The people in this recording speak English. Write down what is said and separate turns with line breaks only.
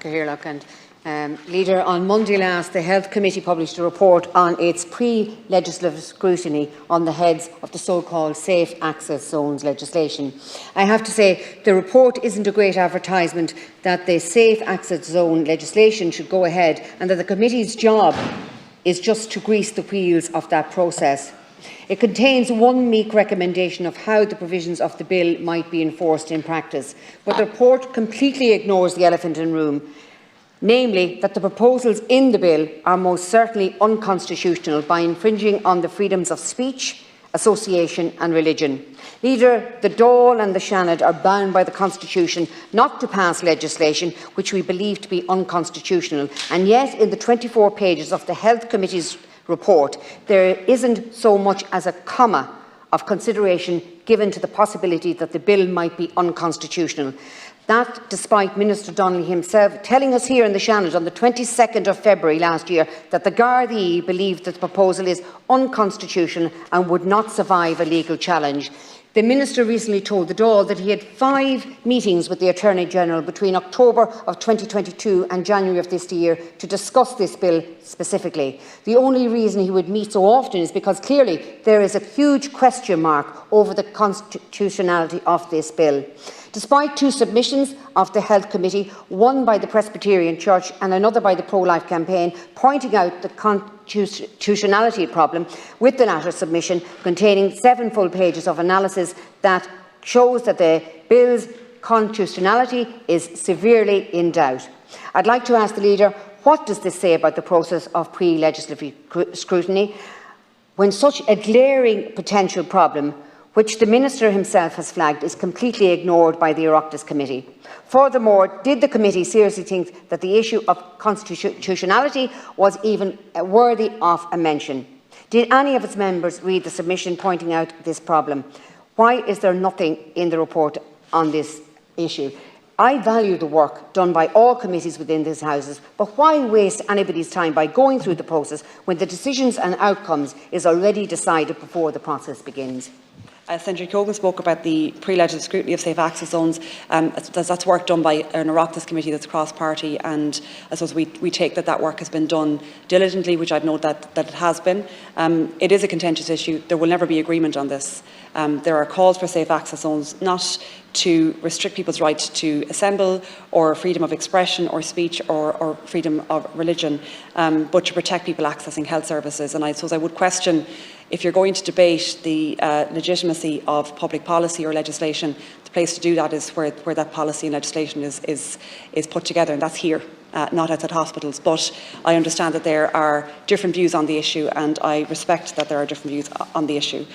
Cathaoirleach and Leader. On Monday last, the Health Committee published a report on its pre-legislative scrutiny on the heads of the so-called Safe Access Zones legislation. I have to say, the report isn't a great advertisement that the Safe Access Zone legislation should go ahead, and that the committee's job is just to grease the wheels of that process. It contains one meek recommendation of how the provisions of the bill might be enforced in practice, but the report completely ignores the elephant in the room, namely that the proposals in the bill are most certainly unconstitutional by infringing on the freedoms of speech, association and religion. Leader, the Dáil and the Seanad are bound by the Constitution not to pass legislation which we believe to be unconstitutional, and yet in the 24 pages of the Health Committee's report there isn't so much as a comma of consideration given to the possibility that the bill might be unconstitutional. That despite Minister Donnelly himself telling us here in the Seanad on the 22nd of February last year that the Gardaí believed that the proposal is unconstitutional and would not survive a legal challenge. The Minister recently told the Dáil that he had 5 meetings with the Attorney-General between October of 2022 and January of this year to discuss this bill specifically. The only reason he would meet so often is because clearly there is a huge question mark over the constitutionality of this bill. Despite 2 submissions of the Health Committee, one by the Presbyterian Church and another by the Pro-Life Campaign, pointing out the constitutionality problem with the latter submission, containing 7 full pages of analysis that shows that the bill's constitutionality is severely in doubt. I'd like to ask the Leader, what does this say about the process of pre-legislative scrutiny when such a glaring potential problem, which the Minister himself has flagged, is completely ignored by the Oireachtas Committee? Furthermore, did the committee seriously think that the issue of constitutionality was even worthy of a mention? Did any of its members read the submission pointing out this problem? Why is there nothing in the report on this issue? I value the work done by all committees within these houses, but why waste anybody's time by going through the process when the decisions and outcomes is already decided before the process begins?
Senator Keogan spoke about the pre-legislative scrutiny of safe access zones. That's work done by an Oireachtas committee that's cross-party, and I suppose we take that work has been done diligently, which I've noted that it has been. It is a contentious issue. There will never be agreement on this. There are calls for safe access zones not to restrict people's right to assemble or freedom of expression or speech or freedom of religion, but to protect people accessing health services. And I suppose I would question, if you're going to debate the legitimacy of public policy or legislation, the place to do that is where that policy and legislation is put together, and that's here, not outside hospitals. But I understand that there are different views on the issue, and I respect that there are different views on the issue.